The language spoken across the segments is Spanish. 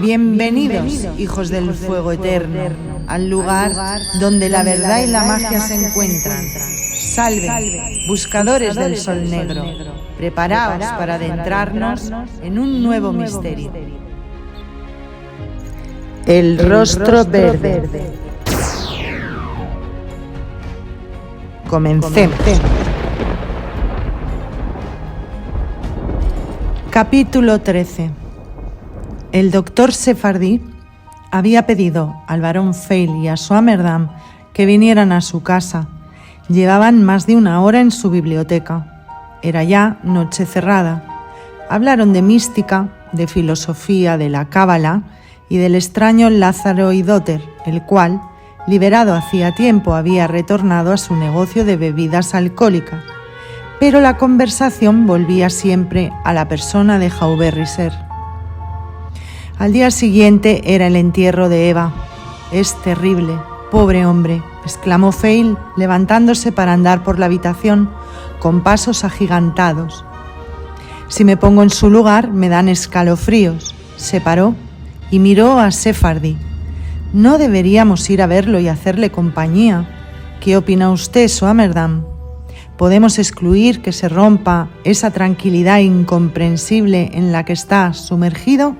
Bienvenidos, hijos del fuego eterno, al lugar donde la verdad y la magia se encuentran. Salve, buscadores del sol negro, preparaos para adentrarnos en un nuevo misterio. El rostro verde. Comencemos. Capítulo 13. El doctor Sephardi había pedido al barón Feil y a Swammerdam que vinieran a su casa. Llevaban más de una hora en su biblioteca. Era ya noche cerrada. Hablaron de mística, de filosofía, de la cábala y del extraño Lázaro Idoter, el cual, liberado hacía tiempo, había retornado a su negocio de bebidas alcohólicas. Pero la conversación volvía siempre a la persona de Hauberrisser. Al día siguiente era el entierro de Eva. «Es terrible, pobre hombre», exclamó Feil, levantándose para andar por la habitación con pasos agigantados. «Si me pongo en su lugar, me dan escalofríos». Se paró y miró a Sephardi. «No deberíamos ir a verlo y hacerle compañía. ¿Qué opina usted, Swammerdam? ¿Podemos excluir que se rompa esa tranquilidad incomprensible en la que está sumergido?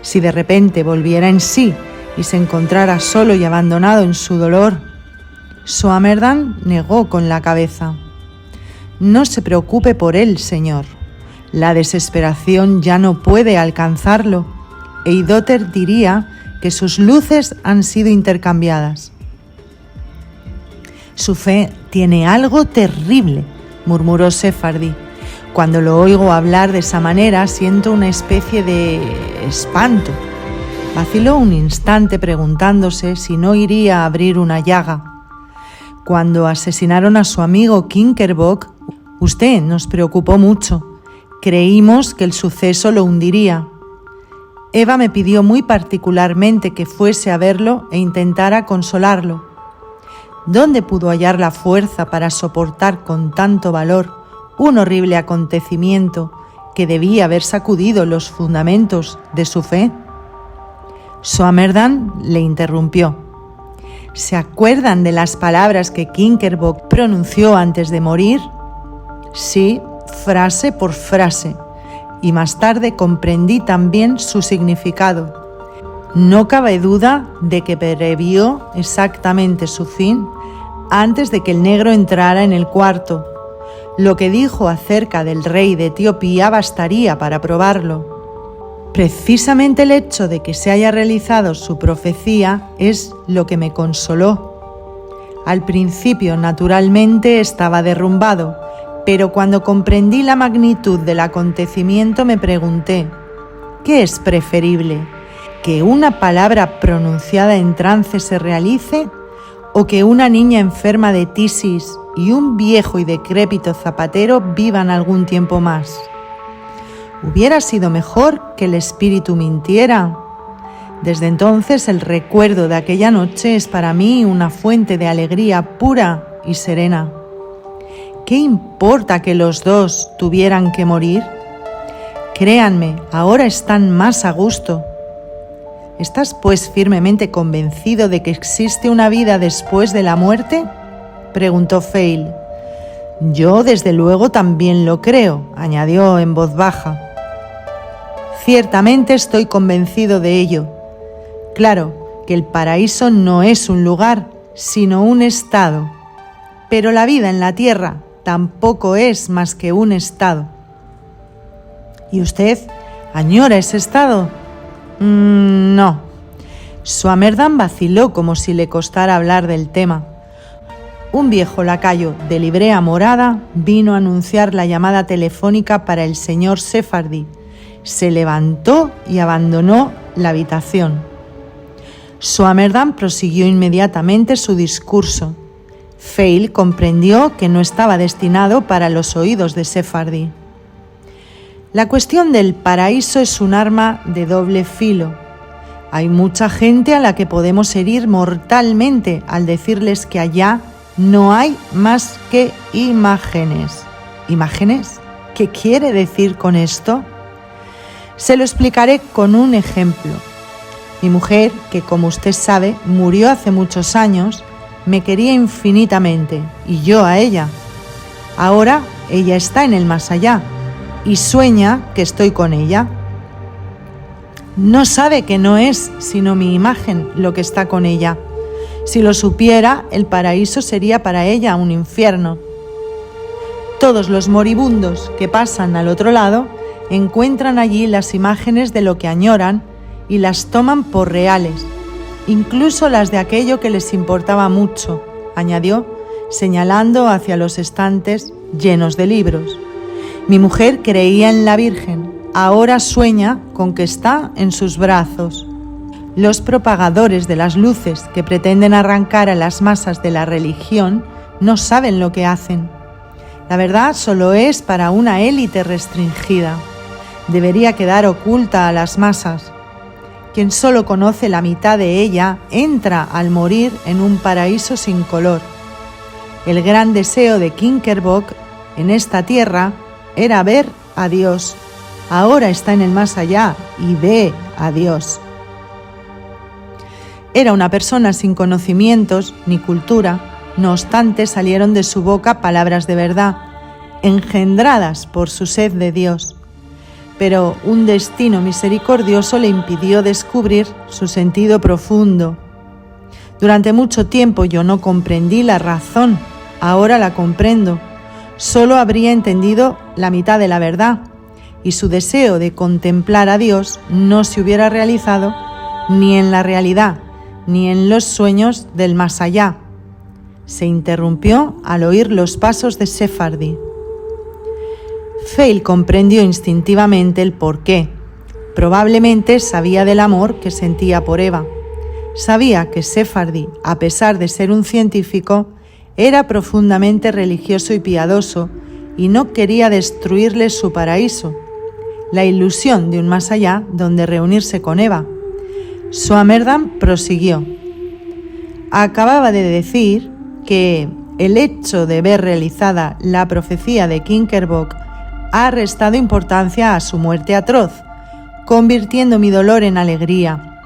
Si de repente volviera en sí y se encontrara solo y abandonado en su dolor». Swammerdam negó con la cabeza. «No se preocupe por él, señor. La desesperación ya no puede alcanzarlo. E Idoter diría que sus luces han sido intercambiadas». «Su fe tiene algo terrible», murmuró Sephardi. «Cuando lo oigo hablar de esa manera siento una especie de espanto». Vaciló un instante preguntándose si no iría a abrir una llaga. «Cuando asesinaron a su amigo Kinkerbock, usted nos preocupó mucho. Creímos que el suceso lo hundiría. Eva me pidió muy particularmente que fuese a verlo e intentara consolarlo. ¿Dónde pudo hallar la fuerza para soportar con tanto valor un horrible acontecimiento que debía haber sacudido los fundamentos de su fe?» Swammerdam le interrumpió. «¿Se acuerdan de las palabras que Kinkerbock pronunció antes de morir?» «Sí, frase por frase, y más tarde comprendí también su significado. No cabe duda de que previó exactamente su fin antes de que el negro entrara en el cuarto. Lo que dijo acerca del rey de Etiopía bastaría para probarlo. Precisamente el hecho de que se haya realizado su profecía es lo que me consoló. Al principio, naturalmente, estaba derrumbado, pero cuando comprendí la magnitud del acontecimiento me pregunté, ¿qué es preferible? ¿Que una palabra pronunciada en trance se realice o que una niña enferma de tisis y un viejo y decrépito zapatero vivan algún tiempo más? ¿Hubiera sido mejor que el espíritu mintiera? Desde entonces el recuerdo de aquella noche es para mí una fuente de alegría pura y serena. ¿Qué importa que los dos tuvieran que morir? Créanme, ahora están más a gusto». «¿Estás pues firmemente convencido de que existe una vida después de la muerte?», preguntó Feil. «Yo desde luego también lo creo», añadió en voz baja. «Ciertamente estoy convencido de ello. Claro que el paraíso no es un lugar, sino un estado. Pero la vida en la tierra tampoco es más que un estado». «¿Y usted añora ese estado?». «No». Swammerdam vaciló como si le costara hablar del tema. Un viejo lacayo de librea morada vino a anunciar la llamada telefónica para el señor Sephardi. Se levantó y abandonó la habitación. Swammerdam prosiguió inmediatamente su discurso. Feil comprendió que no estaba destinado para los oídos de Sephardi. «La cuestión del paraíso es un arma de doble filo. Hay mucha gente a la que podemos herir mortalmente al decirles que allá no hay más que imágenes». ¿Imágenes? ¿Qué quiere decir con esto? Se lo explicaré con un ejemplo. Mi mujer, que como usted sabe, murió hace muchos años, me quería infinitamente y yo a ella. Ahora ella está en el más allá y sueña que estoy con ella. No sabe que no es sino mi imagen lo que está con ella. Si lo supiera, el paraíso sería para ella un infierno. Todos los moribundos que pasan al otro lado encuentran allí las imágenes de lo que añoran y las toman por reales, incluso las de aquello que les importaba mucho, añadió, señalando hacia los estantes llenos de libros. Mi mujer creía en la Virgen, ahora sueña con que está en sus brazos. Los propagadores de las luces que pretenden arrancar a las masas de la religión no saben lo que hacen. La verdad solo es para una élite restringida. Debería quedar oculta a las masas. Quien solo conoce la mitad de ella entra al morir en un paraíso sin color. El gran deseo de Kinkerbok en esta tierra era ver a Dios. Ahora está en el más allá y ve a Dios. Era una persona sin conocimientos ni cultura, no obstante salieron de su boca palabras de verdad, engendradas por su sed de Dios. Pero un destino misericordioso le impidió descubrir su sentido profundo. Durante mucho tiempo yo no comprendí la razón, ahora la comprendo. Solo habría entendido la mitad de la verdad, y su deseo de contemplar a Dios no se hubiera realizado ni en la realidad, ni en los sueños del más allá. Se interrumpió al oír los pasos de Sephardi. Fail comprendió instintivamente el porqué. Probablemente sabía del amor que sentía por Eva. Sabía que Sephardi, a pesar de ser un científico, era profundamente religioso y piadoso y no quería destruirle su paraíso, la ilusión de un más allá donde reunirse con Eva. Swammerdam prosiguió. Acababa de decir que el hecho de ver realizada la profecía de Kinkerbok ha restado importancia a su muerte atroz, convirtiendo mi dolor en alegría.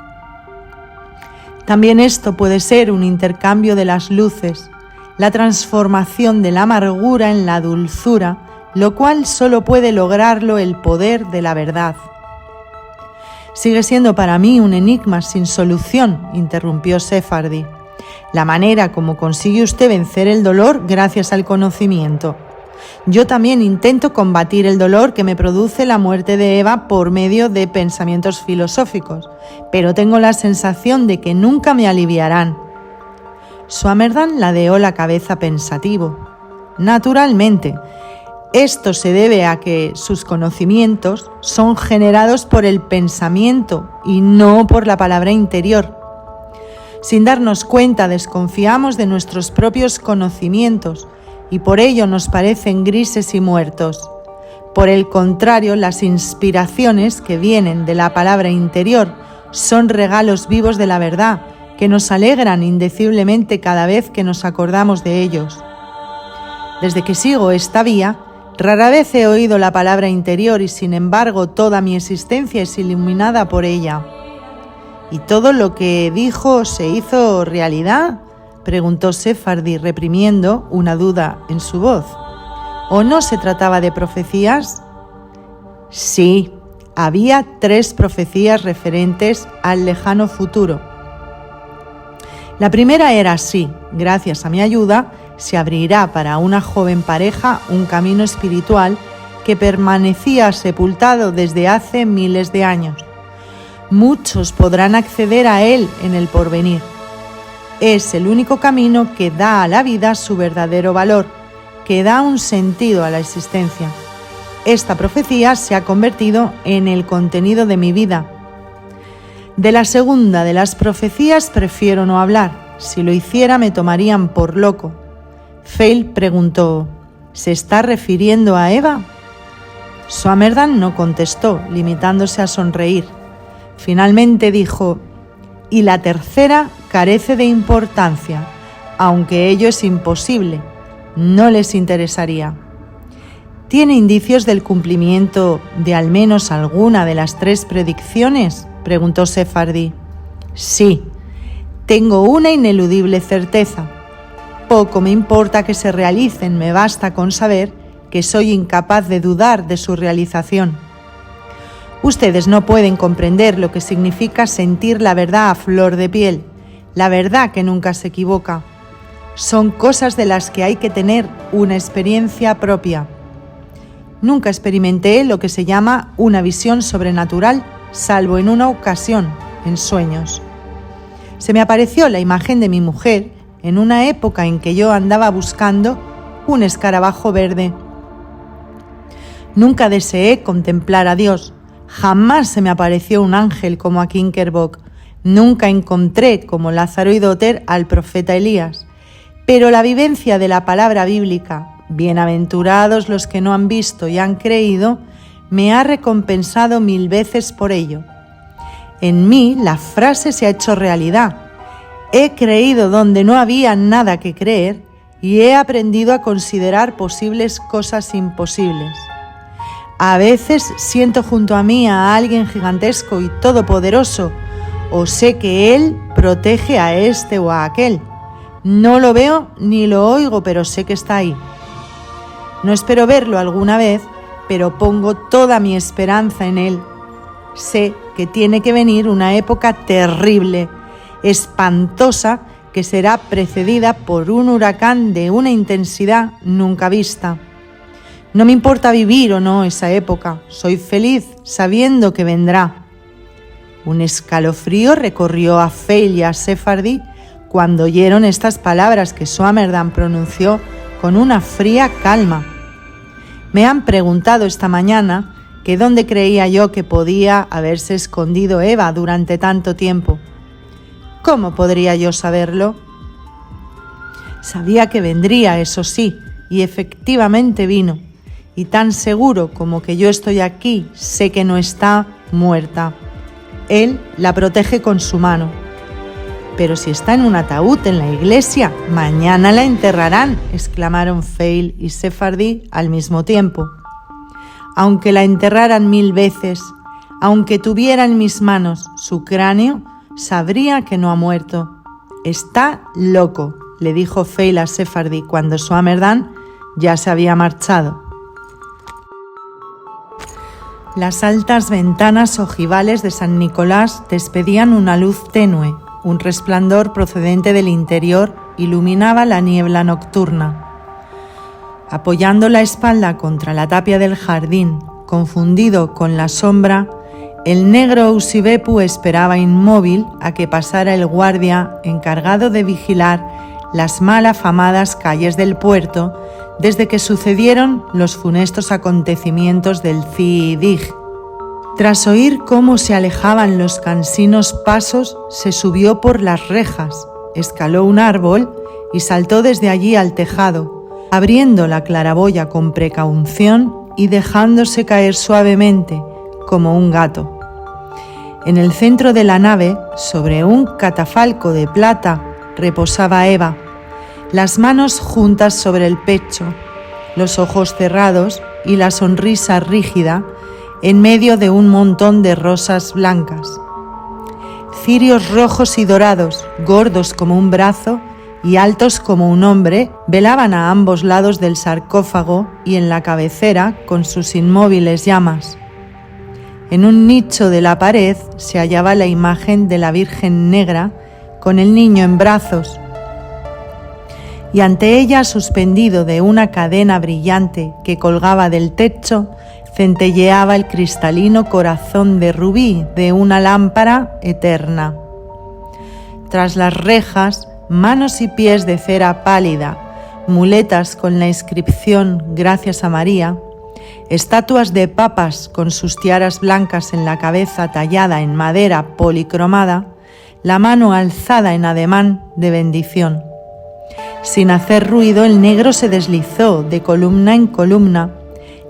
También esto puede ser un intercambio de las luces, la transformación de la amargura en la dulzura, lo cual solo puede lograrlo el poder de la verdad. Sigue siendo para mí un enigma sin solución, interrumpió Sephardi, la manera como consigue usted vencer el dolor gracias al conocimiento. Yo también intento combatir el dolor que me produce la muerte de Eva por medio de pensamientos filosóficos, pero tengo la sensación de que nunca me aliviarán. Swammerdam ladeó la cabeza pensativo. Naturalmente, esto se debe a que sus conocimientos son generados por el pensamiento y no por la palabra interior. Sin darnos cuenta, desconfiamos de nuestros propios conocimientos y por ello nos parecen grises y muertos. Por el contrario, las inspiraciones que vienen de la palabra interior son regalos vivos de la verdad, que nos alegran indeciblemente cada vez que nos acordamos de ellos. Desde que sigo esta vía, rara vez he oído la palabra interior y sin embargo toda mi existencia es iluminada por ella. ¿Y todo lo que dijo se hizo realidad?, preguntó Sephardi reprimiendo una duda en su voz. ¿O no se trataba de profecías? Sí, había 3 profecías referentes al lejano futuro. La primera era así: gracias a mi ayuda, se abrirá para una joven pareja un camino espiritual que permanecía sepultado desde hace miles de años. Muchos podrán acceder a él en el porvenir. Es el único camino que da a la vida su verdadero valor, que da un sentido a la existencia. Esta profecía se ha convertido en el contenido de mi vida. De la segunda de las profecías prefiero no hablar. Si lo hiciera me tomarían por loco. Fail preguntó: ¿se está refiriendo a Eva? Swammerdam no contestó, limitándose a sonreír. Finalmente dijo: y la tercera carece de importancia, aunque ello es imposible, no les interesaría. ¿Tiene indicios del cumplimiento de al menos alguna de las 3 predicciones?, preguntó Sephardi. Sí, tengo una ineludible certeza. Poco me importa que se realicen, me basta con saber que soy incapaz de dudar de su realización. Ustedes no pueden comprender lo que significa sentir la verdad a flor de piel, la verdad que nunca se equivoca. Son cosas de las que hay que tener una experiencia propia. Nunca experimenté lo que se llama una visión sobrenatural, salvo en una ocasión, en sueños. Se me apareció la imagen de mi mujer en una época en que yo andaba buscando un escarabajo verde. Nunca deseé contemplar a Dios. Jamás se me apareció un ángel como a Kinkerbok. Nunca encontré, como Lázaro y Doter, al profeta Elías. Pero la vivencia de la palabra bíblica, bienaventurados los que no han visto y han creído, me ha recompensado 1000 veces por ello. En mí la frase se ha hecho realidad. He creído donde no había nada que creer y he aprendido a considerar posibles cosas imposibles. A veces siento junto a mí a alguien gigantesco y todopoderoso, o sé que Él protege a este o a aquel. No lo veo ni lo oigo, pero sé que está ahí. No espero verlo alguna vez, pero pongo toda mi esperanza en Él. Sé que tiene que venir una época terrible, espantosa, que será precedida por un huracán de una intensidad nunca vista. No me importa vivir o no esa época, soy feliz sabiendo que vendrá. Un escalofrío recorrió a Fail y a Sephardi cuando oyeron estas palabras que Swammerdam pronunció con una fría calma. Me han preguntado esta mañana que dónde creía yo que podía haberse escondido Eva durante tanto tiempo. ¿Cómo podría yo saberlo? Sabía que vendría, eso sí, y efectivamente vino. Y tan seguro como que yo estoy aquí, sé que no está muerta. Él la protege con su mano. Pero si está en un ataúd en la iglesia, mañana la enterrarán, exclamaron Fail y Sephardi al mismo tiempo. Aunque la enterraran 1000 veces, aunque tuviera en mis manos su cráneo, sabría que no ha muerto. Está loco, le dijo Fail a Sephardi cuando Swammerdam ya se había marchado. Las altas ventanas ojivales de San Nicolás despedían una luz tenue. Un resplandor procedente del interior iluminaba la niebla nocturna. Apoyando la espalda contra la tapia del jardín, confundido con la sombra, el negro Usibepu esperaba inmóvil a que pasara el guardia encargado de vigilar las mal afamadas calles del puerto desde que sucedieron los funestos acontecimientos del Zidig. Tras oír cómo se alejaban los cansinos pasos, se subió por las rejas, escaló un árbol y saltó desde allí al tejado, abriendo la claraboya con precaución y dejándose caer suavemente, como un gato. En el centro de la nave, sobre un catafalco de plata, reposaba Eva, las manos juntas sobre el pecho, los ojos cerrados y la sonrisa rígida en medio de un montón de rosas blancas. Cirios rojos y dorados, gordos como un brazo y altos como un hombre, velaban a ambos lados del sarcófago y en la cabecera con sus inmóviles llamas. En un nicho de la pared se hallaba la imagen de la Virgen Negra con el niño en brazos, y ante ella, suspendido de una cadena brillante que colgaba del techo, centelleaba el cristalino corazón de rubí de una lámpara eterna. Tras las rejas, manos y pies de cera pálida, muletas con la inscripción «Gracias a María», estatuas de papas con sus tiaras blancas en la cabeza tallada en madera policromada, la mano alzada en ademán de bendición. Sin hacer ruido, el negro se deslizó de columna en columna,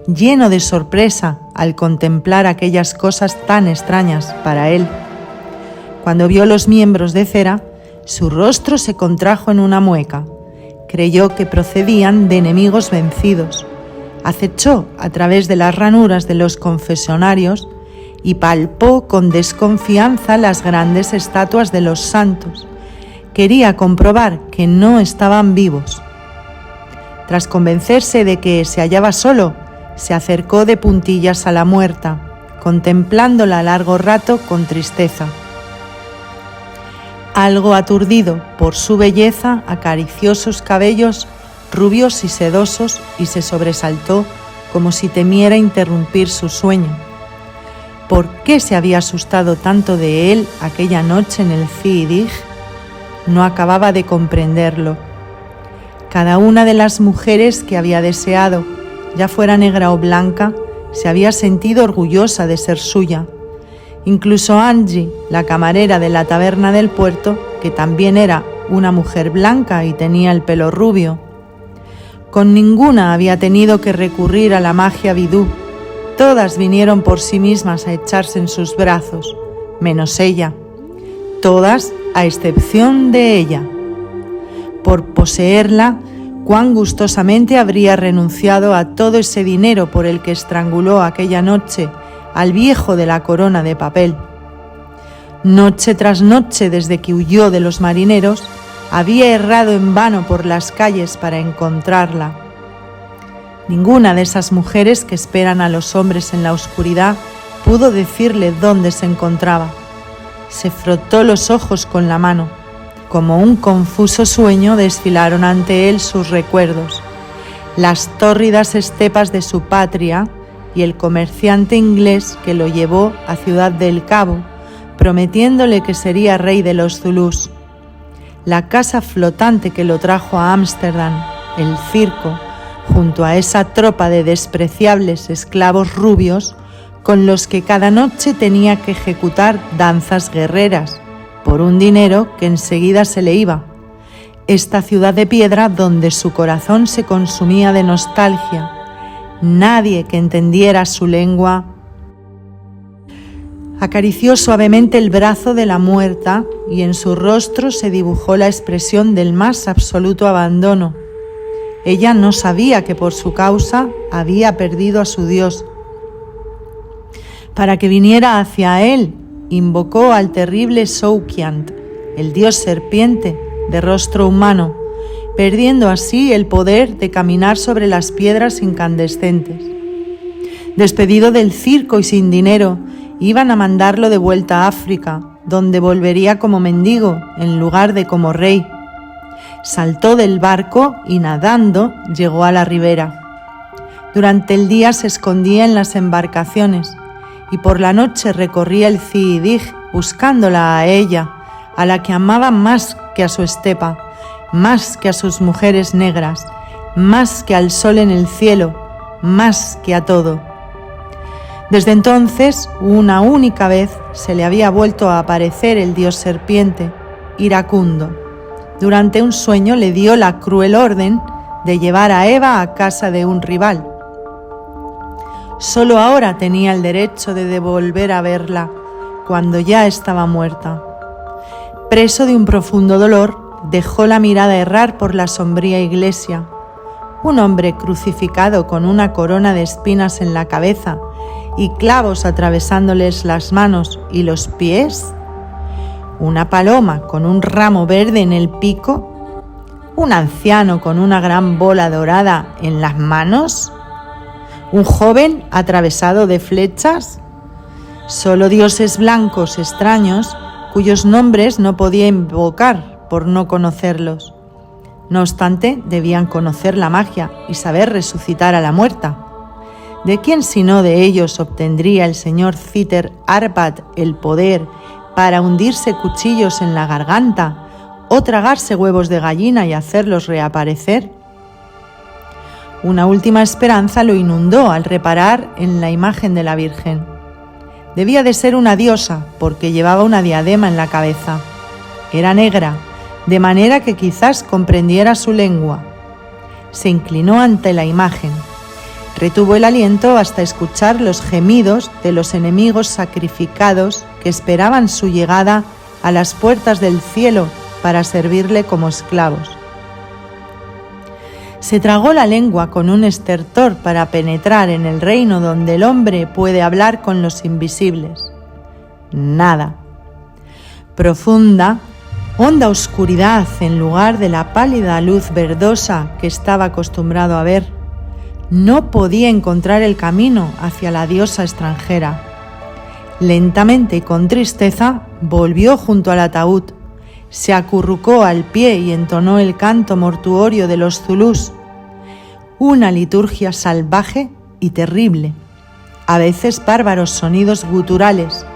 lleno de sorpresa al contemplar aquellas cosas tan extrañas para él. Cuando vio los miembros de cera, su rostro se contrajo en una mueca. Creyó que procedían de enemigos vencidos. Acechó a través de las ranuras de los confesionarios y palpó con desconfianza las grandes estatuas de los santos. Quería comprobar que no estaban vivos. Tras convencerse de que se hallaba solo, se acercó de puntillas a la muerta, contemplándola largo rato con tristeza. Algo aturdido por su belleza, acarició sus cabellos rubios y sedosos y se sobresaltó como si temiera interrumpir su sueño. ¿Por qué se había asustado tanto de él aquella noche en el Fiidig? No acababa de comprenderlo. Cada una de las mujeres que había deseado, ya fuera negra o blanca, se había sentido orgullosa de ser suya. Incluso Angie, la camarera de la taberna del puerto, que también era una mujer blanca y tenía el pelo rubio. Con ninguna había tenido que recurrir a la magia vidú. Todas vinieron por sí mismas a echarse en sus brazos, menos ella. Todas a excepción de ella. Por poseerla, cuán gustosamente habría renunciado a todo ese dinero por el que estranguló aquella noche al viejo de la corona de papel. Noche tras noche, desde que huyó de los marineros, había errado en vano por las calles para encontrarla. Ninguna de esas mujeres que esperan a los hombres en la oscuridad pudo decirle dónde se encontraba. Se frotó los ojos con la mano. Como un confuso sueño desfilaron ante él sus recuerdos, las tórridas estepas de su patria y el comerciante inglés que lo llevó a Ciudad del Cabo, prometiéndole que sería rey de los zulús, la casa flotante que lo trajo a Ámsterdam, el circo, junto a esa tropa de despreciables esclavos rubios con los que cada noche tenía que ejecutar danzas guerreras, por un dinero que enseguida se le iba. Esta ciudad de piedra donde su corazón se consumía de nostalgia. Nadie que entendiera su lengua. Acarició suavemente el brazo de la muerta y en su rostro se dibujó la expresión del más absoluto abandono. Ella no sabía que por su causa había perdido a su Dios. Para que viniera hacia él, invocó al terrible Soukiant, el dios serpiente de rostro humano, perdiendo así el poder de caminar sobre las piedras incandescentes. Despedido del circo y sin dinero, iban a mandarlo de vuelta a África, donde volvería como mendigo en lugar de como rey. Saltó del barco y nadando llegó a la ribera. Durante el día se escondía en las embarcaciones y por la noche recorría el Fiidig buscándola a ella, a la que amaba más que a su estepa, más que a sus mujeres negras, más que al sol en el cielo, más que a todo. Desde entonces, una única vez se le había vuelto a aparecer el dios serpiente, iracundo. Durante un sueño le dio la cruel orden de llevar a Eva a casa de un rival. Solo ahora tenía el derecho de volver a verla, cuando ya estaba muerta. Preso de un profundo dolor, dejó la mirada errar por la sombría iglesia. Un hombre crucificado con una corona de espinas en la cabeza y clavos atravesándoles las manos y los pies. Una paloma con un ramo verde en el pico. Un anciano con una gran bola dorada en las manos. ¿Un joven atravesado de flechas? Solo dioses blancos extraños, cuyos nombres no podía invocar por no conocerlos. No obstante, debían conocer la magia y saber resucitar a la muerta. ¿De quién sino de ellos obtendría el señor Citer Arpad el poder para hundirse cuchillos en la garganta o tragarse huevos de gallina y hacerlos reaparecer? Una última esperanza lo inundó al reparar en la imagen de la Virgen. Debía de ser una diosa porque llevaba una diadema en la cabeza. Era negra, de manera que quizás comprendiera su lengua. Se inclinó ante la imagen. Retuvo el aliento hasta escuchar los gemidos de los enemigos sacrificados que esperaban su llegada a las puertas del cielo para servirle como esclavos. Se tragó la lengua con un estertor para penetrar en el reino donde el hombre puede hablar con los invisibles. Nada. Profunda, honda oscuridad en lugar de la pálida luz verdosa que estaba acostumbrado a ver. No podía encontrar el camino hacia la diosa extranjera. Lentamente y con tristeza volvió junto al ataúd, se acurrucó al pie y entonó el canto mortuorio de los zulús, una liturgia salvaje y terrible, a veces bárbaros sonidos guturales,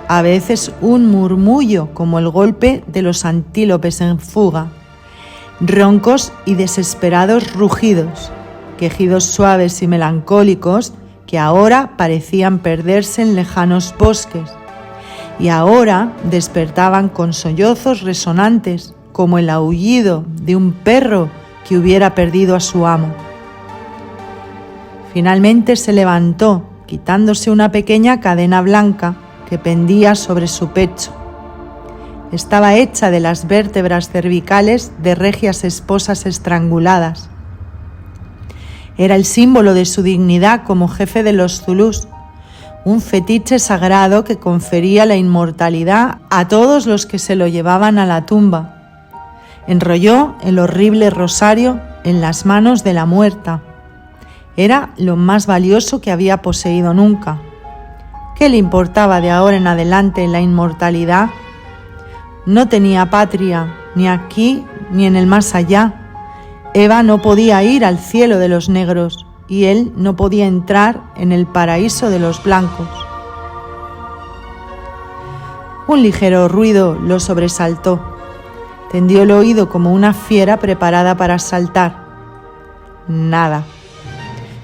a veces un murmullo como el golpe de los antílopes en fuga, roncos y desesperados rugidos, quejidos suaves y melancólicos que ahora parecían perderse en lejanos bosques y ahora despertaban con sollozos resonantes como el aullido de un perro que hubiera perdido a su amo. Finalmente se levantó, quitándose una pequeña cadena blanca que pendía sobre su pecho. Estaba hecha de las vértebras cervicales de regias esposas estranguladas. Era el símbolo de su dignidad como jefe de los zulús, un fetiche sagrado que confería la inmortalidad a todos los que se lo llevaban a la tumba. Enrolló el horrible rosario en las manos de la muerta. Era lo más valioso que había poseído nunca. ¿Qué le importaba de ahora en adelante la inmortalidad? No tenía patria, ni aquí ni en el más allá. Eva no podía ir al cielo de los negros y él no podía entrar en el paraíso de los blancos. Un ligero ruido lo sobresaltó. Tendió el oído como una fiera preparada para saltar. Nada.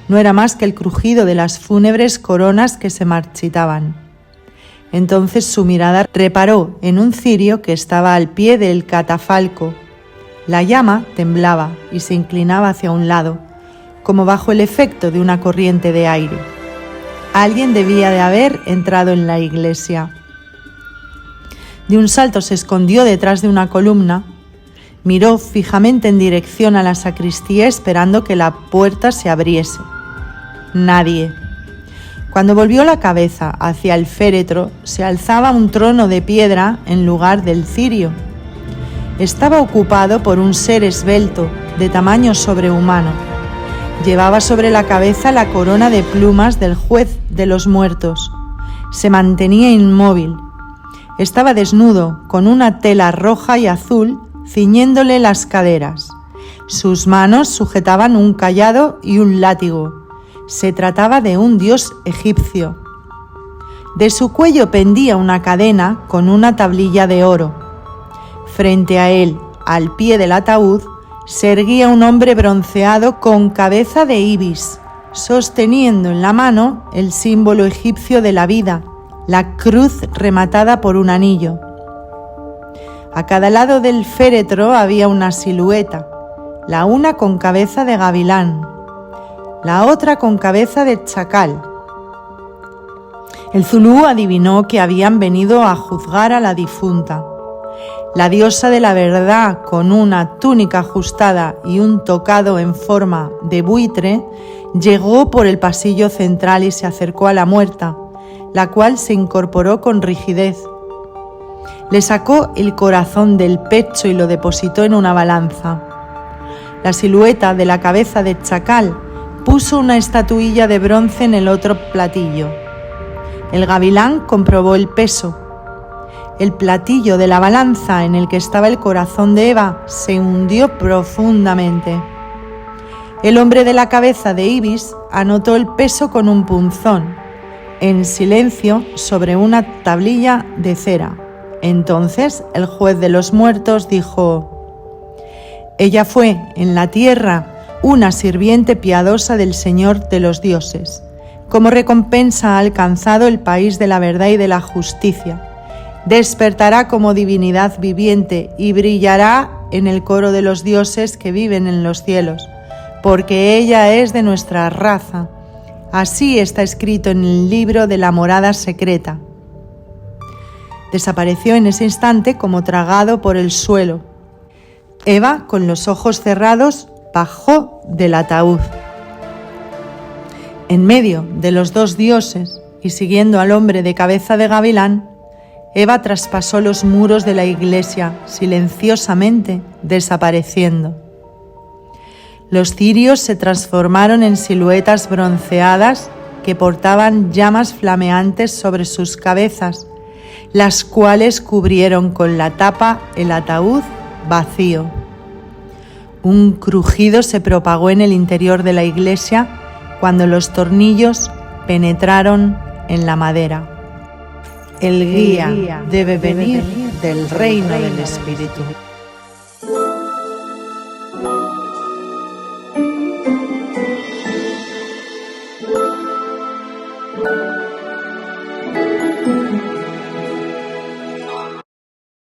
No era más que el crujido de las fúnebres coronas que se marchitaban. Entonces su mirada reparó en un cirio que estaba al pie del catafalco. La llama temblaba y se inclinaba hacia un lado, como bajo el efecto de una corriente de aire. Alguien debía de haber entrado en la iglesia. De un salto se escondió detrás de una columna, miró fijamente en dirección a la sacristía esperando que la puerta se abriese. Nadie. Cuando volvió la cabeza hacia el féretro, se alzaba un trono de piedra en lugar del cirio. Estaba ocupado por un ser esbelto, de tamaño sobrehumano. Llevaba sobre la cabeza la corona de plumas del juez de los muertos. Se mantenía inmóvil. Estaba desnudo, con una tela roja y azul ciñéndole las caderas. Sus manos sujetaban un cayado y un látigo. Se trataba de un dios egipcio. De su cuello pendía una cadena con una tablilla de oro. Frente a él, al pie del ataúd, se erguía un hombre bronceado con cabeza de ibis, sosteniendo en la mano el símbolo egipcio de la vida, la cruz rematada por un anillo. A cada lado del féretro había una silueta, la una con cabeza de gavilán, la otra con cabeza de chacal. El zulú adivinó que habían venido a juzgar a la difunta. La diosa de la verdad, con una túnica ajustada y un tocado en forma de buitre, llegó por el pasillo central y se acercó a la muerta, la cual se incorporó con rigidez. Le sacó el corazón del pecho y lo depositó en una balanza. La silueta de la cabeza de chacal puso una estatuilla de bronce en el otro platillo. El gavilán comprobó el peso. El platillo de la balanza en el que estaba el corazón de Eva se hundió profundamente. El hombre de la cabeza de ibis anotó el peso con un punzón, en silencio sobre una tablilla de cera. Entonces el juez de los muertos dijo: «Ella fue en la tierra una sirviente piadosa del Señor de los dioses. Como recompensa ha alcanzado el país de la verdad y de la justicia. Despertará como divinidad viviente y brillará en el coro de los dioses que viven en los cielos, porque ella es de nuestra raza. Así está escrito en el libro de la morada secreta». Desapareció en ese instante como tragado por el suelo. Eva, con los ojos cerrados, bajó del ataúd. En medio de los dos dioses y siguiendo al hombre de cabeza de gavilán, Eva traspasó los muros de la iglesia silenciosamente, desapareciendo. Los cirios se transformaron en siluetas bronceadas que portaban llamas flameantes sobre sus cabezas, las cuales cubrieron con la tapa el ataúd vacío. Un crujido se propagó en el interior de la iglesia cuando los tornillos penetraron en la madera. El guía debe venir del reino del Espíritu.